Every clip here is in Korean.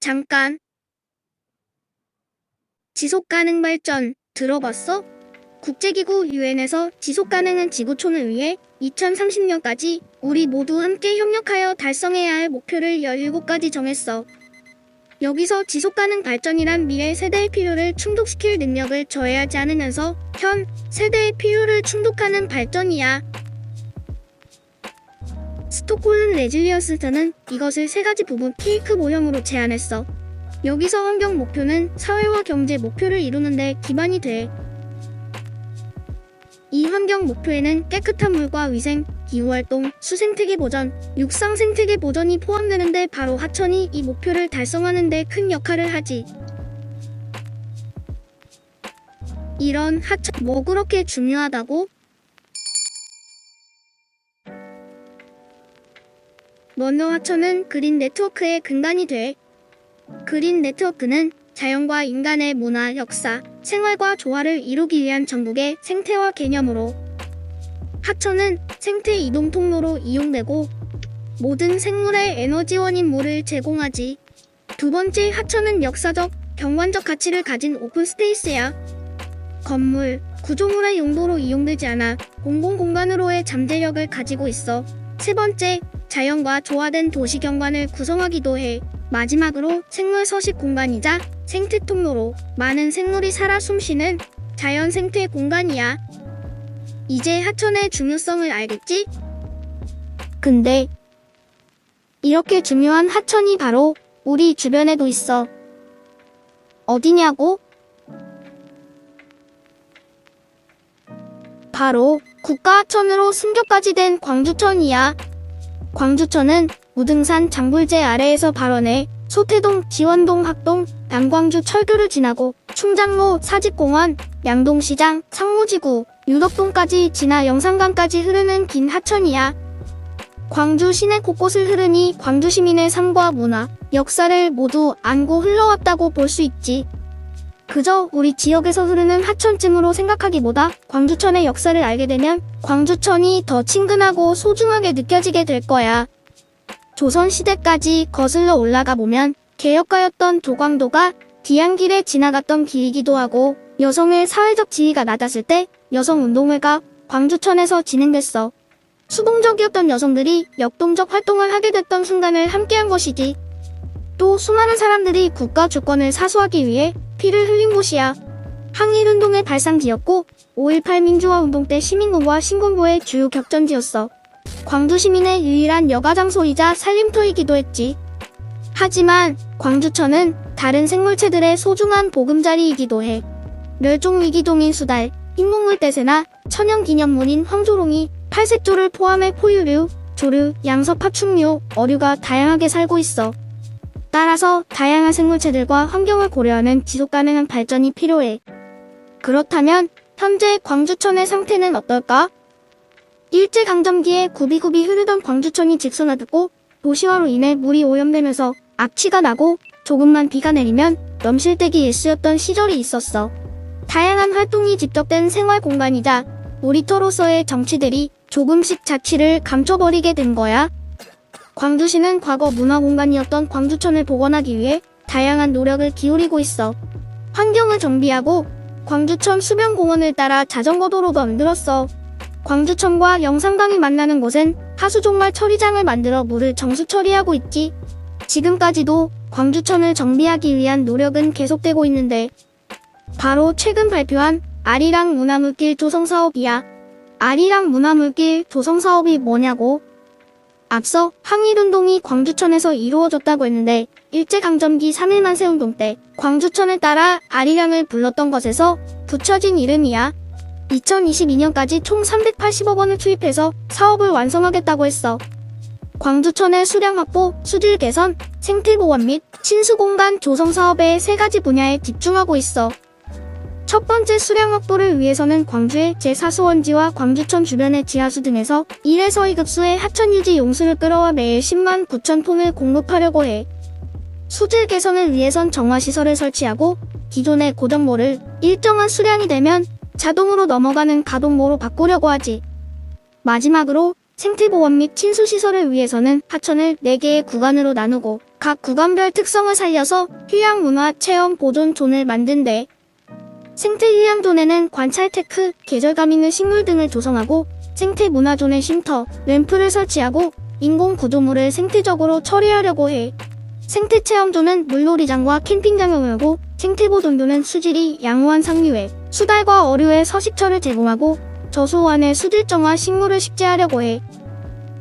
잠깐. 지속가능 발전 들어봤어? 국제기구 유엔에서 지속가능한 지구촌을 위해 2030년까지 우리 모두 함께 협력하여 달성해야 할 목표를 17가지 정했어. 여기서 지속가능 발전이란 미래 세대의 필요를 충족시킬 능력을 저해하지 않으면서 현 세대의 필요를 충족하는 발전이야. 스톡홀름 레질리언스는 이것을 3가지 부분 케이크 모형으로 제안했어. 여기서 환경 목표는 사회와 경제 목표를 이루는 데 기반이 돼. 이 환경 목표에는 깨끗한 물과 위생, 기후활동, 수생태계 보전, 육상 생태계 보전이 포함되는데 바로 하천이 이 목표를 달성하는 데 큰 역할을 하지. 이런 하천 뭐 그렇게 중요하다고? 먼저 하천은 그린 네트워크의 근간이 돼. 그린 네트워크는 자연과 인간의 문화, 역사, 생활과 조화를 이루기 위한 전국의 생태화 개념으로 하천은 생태 이동 통로로 이용되고 모든 생물의 에너지원인 물을 제공하지. 두 번째, 하천은 역사적, 경관적 가치를 가진 오픈 스페이스야. 건물, 구조물의 용도로 이용되지 않아 공공공간으로의 잠재력을 가지고 있어. 세 번째, 자연과 조화된 도시 경관을 구성하기도 해. 마지막으로 생물 서식 공간이자 생태 통로로 많은 생물이 살아 숨쉬는 자연 생태 공간이야. 이제 하천의 중요성을 알겠지? 근데 이렇게 중요한 하천이 바로 우리 주변에도 있어. 어디냐고? 바로 국가하천으로 승격까지 된 광주천이야. 광주천은 무등산 장불재 아래에서 발원해 소태동, 지원동, 학동, 남광주 철교를 지나고 충장로, 사직공원, 양동시장, 상무지구, 유덕동까지 지나 영산강까지 흐르는 긴 하천이야. 광주 시내 곳곳을 흐르니 광주 시민의 삶과 문화, 역사를 모두 안고 흘러왔다고 볼 수 있지. 그저 우리 지역에서 흐르는 하천쯤으로 생각하기보다 광주천의 역사를 알게 되면 광주천이 더 친근하고 소중하게 느껴지게 될 거야. 조선시대까지 거슬러 올라가 보면 개혁가였던 도광도가 뒤안길에 지나갔던 길이기도 하고 여성의 사회적 지위가 낮았을 때 여성운동회가 광주천에서 진행됐어. 수동적이었던 여성들이 역동적 활동을 하게 됐던 순간을 함께한 것이지. 또 수많은 사람들이 국가 주권을 사수하기 위해 피를 흘린 곳이야. 항일운동의 발상지였고 5.18 민주화운동 때 시민공부와 신공부의 주요 격전지였어. 광주 시민의 유일한 여가 장소이자 살림터이기도 했지. 하지만 광주천은 다른 생물체들의 소중한 보금자리이기도 해. 멸종위기동인 수달, 흰목물대새나 천연기념물인 황조롱이 팔색조를 포함해 포유류, 조류, 양서, 파충류, 어류가 다양하게 살고 있어. 따라서 다양한 생물체들과 환경을 고려하는 지속가능한 발전이 필요해. 그렇다면 현재 광주천의 상태는 어떨까? 일제강점기에 굽이굽이 흐르던 광주천이 직선화됐고 도시화로 인해 물이 오염되면서 악취가 나고 조금만 비가 내리면 넘실대기 일쑤였던 시절이 있었어. 다양한 활동이 집적된 생활 공간이자 놀이터로서의 정치들이 조금씩 자취를 감춰버리게 된 거야. 광주시는 과거 문화공간이었던 광주천을 복원하기 위해 다양한 노력을 기울이고 있어. 환경을 정비하고 광주천 수변공원을 따라 자전거도로도 만들었어. 광주천과 영산강이 만나는 곳엔 하수종말 처리장을 만들어 물을 정수 처리하고 있지. 지금까지도 광주천을 정비하기 위한 노력은 계속되고 있는데 바로 최근 발표한 아리랑 문화물길 조성사업이야. 아리랑 문화물길 조성사업이 뭐냐고? 앞서 항일운동이 광주천에서 이루어졌다고 했는데 일제강점기 3.1 만세운동 때 광주천을 따라 아리랑을 불렀던 것에서 붙여진 이름이야. 2022년까지 총 380억 원을 투입해서 사업을 완성하겠다고 했어. 광주천의 수량 확보, 수질 개선, 생태보원 및 친수공간 조성 사업의 3가지 분야에 집중하고 있어. 첫 번째 수량 확보를 위해서는 광주의 제4수원지와 광주천 주변의 지하수 등에서 1에서 2급수의 하천 유지 용수를 끌어와 매일 10만 9천 톤을 공급하려고 해. 수질 개선을 위해선 정화시설을 설치하고 기존의 고정모를 일정한 수량이 되면 자동으로 넘어가는 가동모로 바꾸려고 하지. 마지막으로 생태보원 및 친수시설을 위해서는 하천을 4개의 구간으로 나누고 각 구간별 특성을 살려서 휴양 문화 체험 보존존을 만든대. 생태 휴양존에는 관찰 테크, 계절감 있는 식물 등을 조성하고 생태 문화존에 쉼터, 램프를 설치하고 인공 구조물을 생태적으로 처리하려고 해. 생태 체험존은 물놀이장과 캠핑장을 하고 생태보존존은 수질이 양호한 상류에 수달과 어류의 서식처를 제공하고 저소환의 수질정화 식물을 식재하려고 해.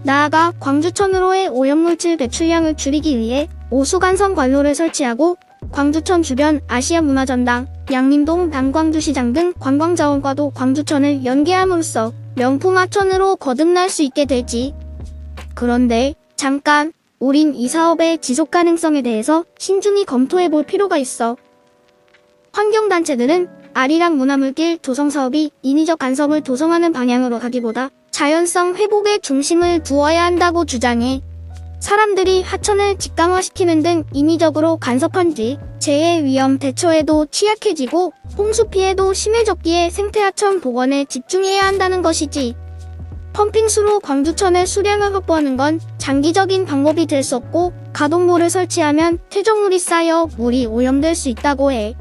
나아가 광주천으로의 오염물질 배출량을 줄이기 위해 오수관성 관로를 설치하고 광주천 주변 아시아문화전당, 양림동 남광주시장 등 관광자원과도 광주천을 연계함으로써 명품 하천으로 거듭날 수 있게 되지. 그런데 잠깐, 우린 이 사업의 지속 가능성에 대해서 신중히 검토해 볼 필요가 있어. 환경단체들은 아리랑 문화물길 조성 사업이 인위적 간섭을 조성하는 방향으로 가기보다 자연성 회복에 중심을 두어야 한다고 주장해. 사람들이 하천을 직강화시키는 등 인위적으로 간섭한 뒤 재해 위험 대처에도 취약해지고 홍수 피해도 심해졌기에 생태하천 복원에 집중해야 한다는 것이지. 펌핑수로 광주천의 수량을 확보하는 건 장기적인 방법이 될 수 없고 가동모를 설치하면 퇴적물이 쌓여 물이 오염될 수 있다고 해.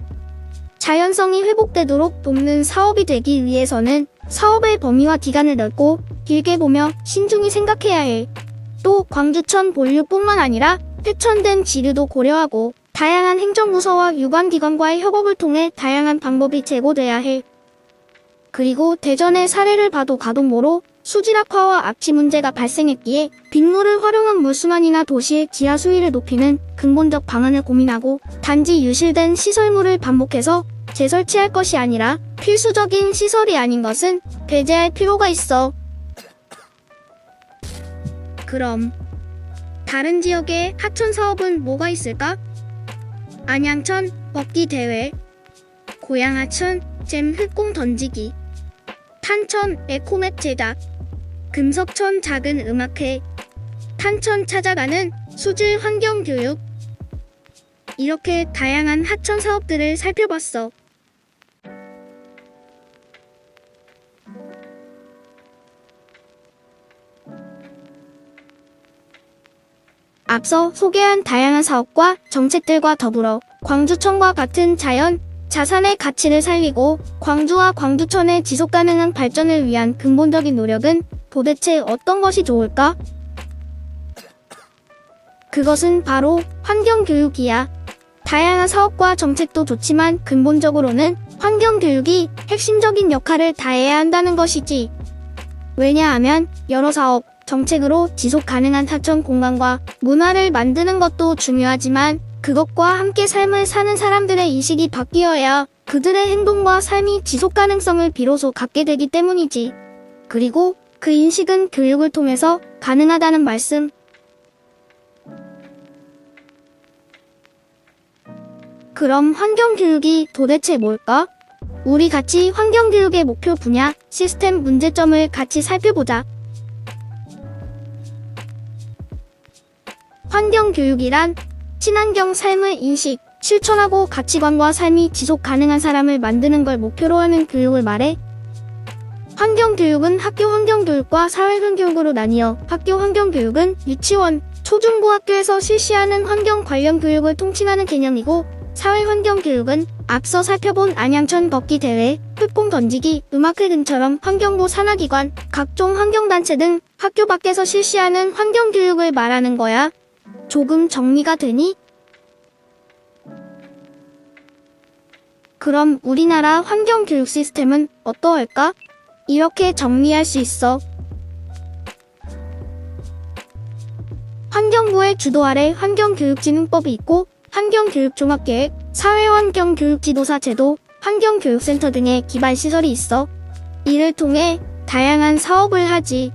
자연성이 회복되도록 돕는 사업이 되기 위해서는 사업의 범위와 기간을 넓고 길게 보며 신중히 생각해야 해. 또 광주천 본류뿐만 아니라 폐천된 지류도 고려하고 다양한 행정부서와 유관기관과의 협업을 통해 다양한 방법이 제고돼야 해. 그리고 대전의 사례를 봐도 가동모로 수질 악화와 압치 문제가 발생했기에 빗물을 활용한 물순환이나 도시의 지하 수위를 높이는 근본적 방안을 고민하고 단지 유실된 시설물을 반복해서 재설치할 것이 아니라 필수적인 시설이 아닌 것은 배제할 필요가 있어. 그럼 다른 지역의 하천 사업은 뭐가 있을까? 안양천 걷기 대회, 고양하천 잼 흙공 던지기, 탄천 에코맵 제작, 금석천 작은 음악회, 탄천 찾아가는 수질 환경 교육. 이렇게 다양한 하천 사업들을 살펴봤어. 앞서 소개한 다양한 사업과 정책들과 더불어 광주천과 같은 자연, 자산의 가치를 살리고 광주와 광주천의 지속가능한 발전을 위한 근본적인 노력은 도대체 어떤 것이 좋을까? 그것은 바로 환경교육이야. 다양한 사업과 정책도 좋지만 근본적으로는 환경교육이 핵심적인 역할을 다해야 한다는 것이지. 왜냐하면 여러 사업, 정책으로 지속 가능한 하천 공간과 문화를 만드는 것도 중요하지만 그것과 함께 삶을 사는 사람들의 인식이 바뀌어야 그들의 행동과 삶이 지속 가능성을 비로소 갖게 되기 때문이지. 그리고 그 인식은 교육을 통해서 가능하다는 말씀. 그럼 환경교육이 도대체 뭘까? 우리 같이 환경교육의 목표 분야, 시스템 문제점을 같이 살펴보자. 환경교육이란 친환경 삶의 인식, 실천하고 가치관과 삶이 지속 가능한 사람을 만드는 걸 목표로 하는 교육을 말해. 환경교육은 학교 환경교육과 사회환경교육으로 나뉘어 학교 환경교육은 유치원, 초중고학교에서 실시하는 환경 관련 교육을 통칭하는 개념이고 사회환경교육은 앞서 살펴본 안양천 걷기 대회, 흙공 던지기, 음악회 등처럼 환경부 산하기관, 각종 환경단체 등 학교 밖에서 실시하는 환경교육을 말하는 거야. 조금 정리가 되니? 그럼 우리나라 환경교육 시스템은 어떠할까? 이렇게 정리할 수 있어. 환경부의 주도 아래 환경교육진흥법이 있고 환경교육종합계획, 사회환경교육지도사 제도, 환경교육센터 등의 기반시설이 있어. 이를 통해 다양한 사업을 하지.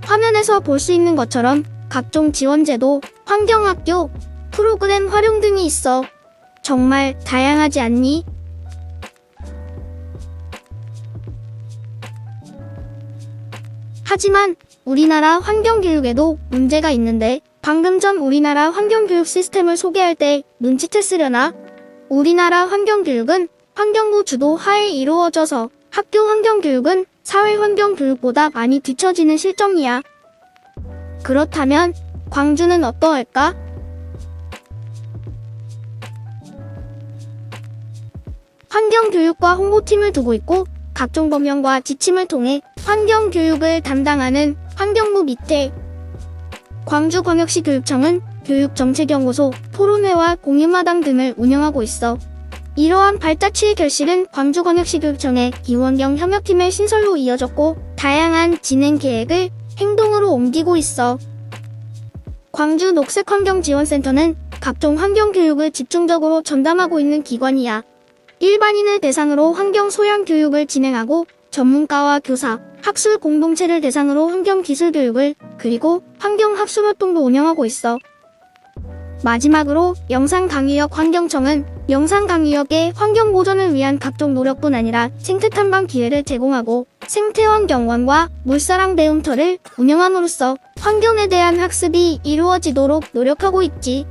화면에서 볼 수 있는 것처럼 각종 지원제도, 환경학교, 프로그램 활용 등이 있어. 정말 다양하지 않니? 하지만 우리나라 환경교육에도 문제가 있는데 방금 전 우리나라 환경교육 시스템을 소개할 때 눈치챘으려나? 우리나라 환경교육은 환경부 주도 하에 이루어져서 학교 환경교육은 사회환경교육보다 많이 뒤처지는 실정이야. 그렇다면 광주는 어떠할까? 환경교육과 홍보팀을 두고 있고 각종 법령과 지침을 통해 환경교육을 담당하는 환경부 밑에 광주광역시 교육청은 교육정책연구소, 토론회와 공유마당 등을 운영하고 있어. 이러한 발자취의 결실은 광주광역시 교육청의 기후환경 협력팀의 신설로 이어졌고 다양한 진행 계획을 행동으로 옮기고 있어. 광주 녹색환경지원센터는 각종 환경교육을 집중적으로 전담하고 있는 기관이야. 일반인을 대상으로 환경소양 교육을 진행하고 전문가와 교사, 학술 공동체를 대상으로 환경기술 교육을 그리고 환경학술활동도 운영하고 있어. 마지막으로 영산강유역 환경청은 영산강유역의 환경보존을 위한 각종 노력뿐 아니라 생태탐방 기회를 제공하고 생태환경원과 물사랑 배움터를 운영함으로써 환경에 대한 학습이 이루어지도록 노력하고 있지.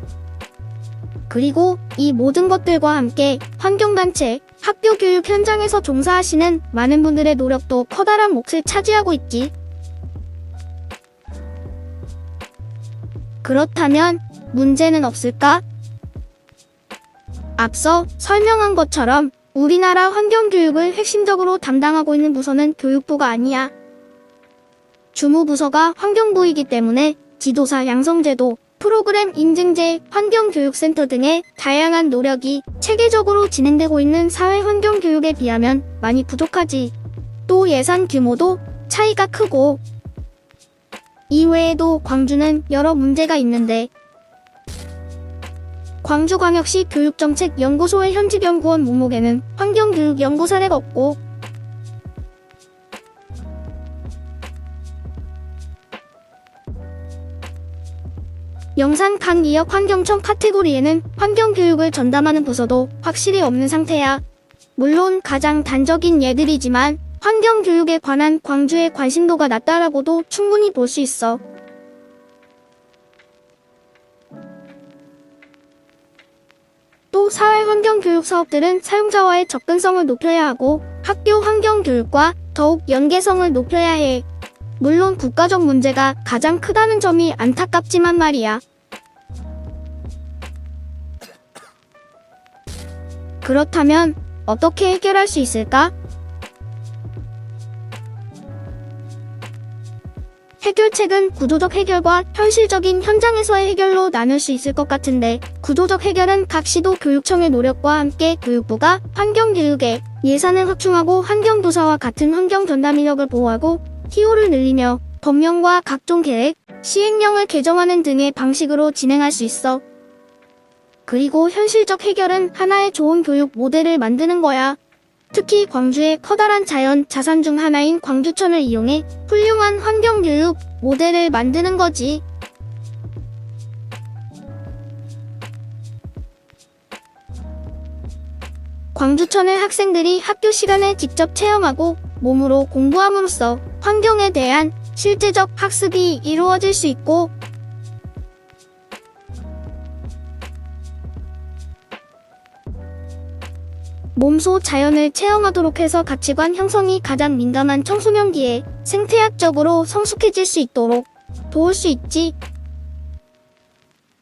그리고 이 모든 것들과 함께 환경단체, 학교 교육 현장에서 종사하시는 많은 분들의 노력도 커다란 몫을 차지하고 있지. 그렇다면 문제는 없을까? 앞서 설명한 것처럼 우리나라 환경교육을 핵심적으로 담당하고 있는 부서는 교육부가 아니야. 주무부서가 환경부이기 때문에 지도사 양성제도, 프로그램 인증제, 환경교육센터 등의 다양한 노력이 체계적으로 진행되고 있는 사회환경교육에 비하면 많이 부족하지. 또 예산 규모도 차이가 크고 이외에도 광주는 여러 문제가 있는데 광주광역시 교육정책연구소의 현직 연구원 목록에는 환경교육 연구 사례가 없고 영산강이역 환경청 카테고리에는 환경교육을 전담하는 부서도 확실히 없는 상태야. 물론 가장 단적인 예들이지만 환경교육에 관한 광주의 관심도가 낮다라고도 충분히 볼 수 있어. 또 사회환경교육 사업들은 사용자와의 접근성을 높여야 하고 학교 환경교육과 더욱 연계성을 높여야 해. 물론 국가적 문제가 가장 크다는 점이 안타깝지만 말이야. 그렇다면 어떻게 해결할 수 있을까? 해결책은 구조적 해결과 현실적인 현장에서의 해결로 나눌 수 있을 것 같은데 구조적 해결은 각 시도 교육청의 노력과 함께 교육부가 환경교육에 예산을 확충하고 환경도사와 같은 환경 전담 인력을 보호하고 티오를 늘리며 법령과 각종 계획, 시행령을 개정하는 등의 방식으로 진행할 수 있어. 그리고 현실적 해결은 하나의 좋은 교육 모델을 만드는 거야. 특히 광주의 커다란 자연 자산 중 하나인 광주천을 이용해 훌륭한 환경교육 모델을 만드는 거지. 광주천을 학생들이 학교 시간에 직접 체험하고 몸으로 공부함으로써 환경에 대한 실제적 학습이 이루어질 수 있고 몸소 자연을 체험하도록 해서 가치관 형성이 가장 민감한 청소년기에 생태학적으로 성숙해질 수 있도록 도울 수 있지.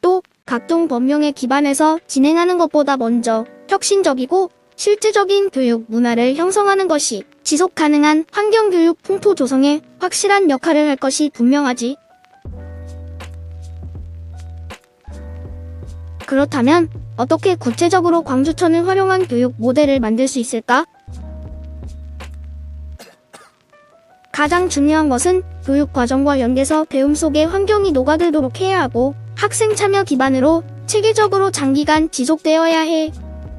또 각종 법령에 기반해서 진행하는 것보다 먼저 혁신적이고 실제적인 교육 문화를 형성하는 것이 지속 가능한 환경교육 풍토 조성에 확실한 역할을 할 것이 분명하지. 그렇다면 어떻게 구체적으로 광주천을 활용한 교육 모델을 만들 수 있을까? 가장 중요한 것은 교육 과정과 연계서 배움 속에 환경이 녹아들도록 해야 하고 학생 참여 기반으로 체계적으로 장기간 지속되어야 해.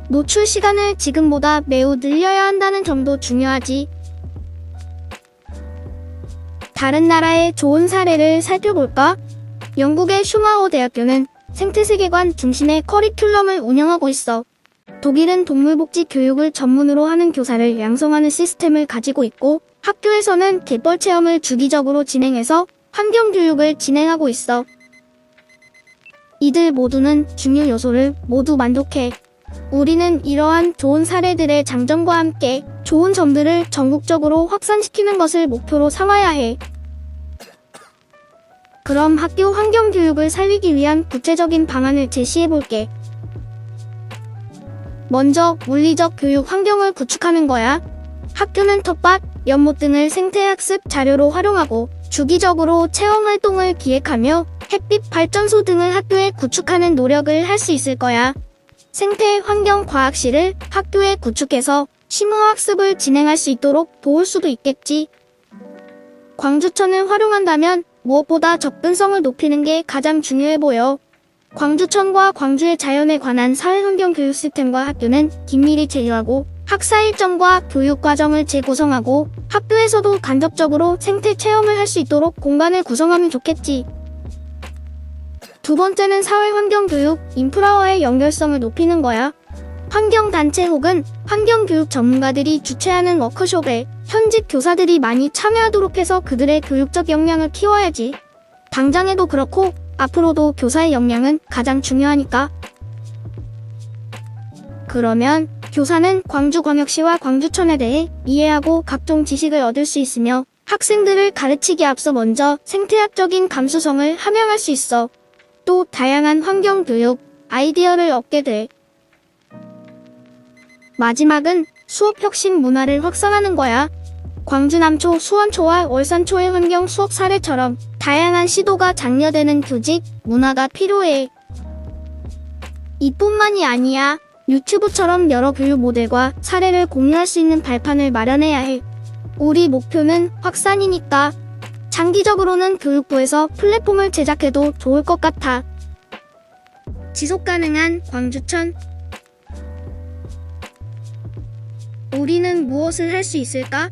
노출 시간을 지금보다 매우 늘려야 한다는 점도 중요하지. 다른 나라의 좋은 사례를 살펴볼까? 영국의 슈마호 대학교는 생태세계관 중심의 커리큘럼을 운영하고 있어. 독일은 동물복지 교육을 전문으로 하는 교사를 양성하는 시스템을 가지고 있고 학교에서는 갯벌 체험을 주기적으로 진행해서 환경교육을 진행하고 있어. 이들 모두는 중요 요소를 모두 만족해. 우리는 이러한 좋은 사례들의 장점과 함께 좋은 점들을 전국적으로 확산시키는 것을 목표로 삼아야 해. 그럼 학교 환경교육을 살리기 위한 구체적인 방안을 제시해볼게. 먼저 물리적 교육 환경을 구축하는 거야. 학교는 텃밭, 연못 등을 생태학습 자료로 활용하고 주기적으로 체험활동을 기획하며 햇빛 발전소 등을 학교에 구축하는 노력을 할 수 있을 거야. 생태환경과학실을 학교에 구축해서 심화학습을 진행할 수 있도록 도울 수도 있겠지. 광주천을 활용한다면 무엇보다 접근성을 높이는 게 가장 중요해 보여. 광주천과 광주의 자연에 관한 사회환경 교육 시스템과 학교는 긴밀히 제휴하고 학사 일정과 교육 과정을 재구성하고 학교에서도 간접적으로 생태 체험을 할 수 있도록 공간을 구성하면 좋겠지. 두 번째는 사회환경 교육, 인프라와의 연결성을 높이는 거야. 환경단체 혹은 환경교육 전문가들이 주최하는 워크숍에 현직 교사들이 많이 참여하도록 해서 그들의 교육적 역량을 키워야지. 당장에도 그렇고 앞으로도 교사의 역량은 가장 중요하니까. 그러면 교사는 광주광역시와 광주천에 대해 이해하고 각종 지식을 얻을 수 있으며 학생들을 가르치기에 앞서 먼저 생태학적인 감수성을 함양할 수 있어. 또 다양한 환경교육 아이디어를 얻게 돼. 마지막은 수업 혁신 문화를 확산하는 거야. 광주 남초, 수원초와 월산초의 환경 수업 사례처럼 다양한 시도가 장려되는 교직, 문화가 필요해. 이뿐만이 아니야. 유튜브처럼 여러 교육 모델과 사례를 공유할 수 있는 발판을 마련해야 해. 우리 목표는 확산이니까. 장기적으로는 교육부에서 플랫폼을 제작해도 좋을 것 같아. 지속가능한 광주천. 우리는 무엇을 할 수 있을까?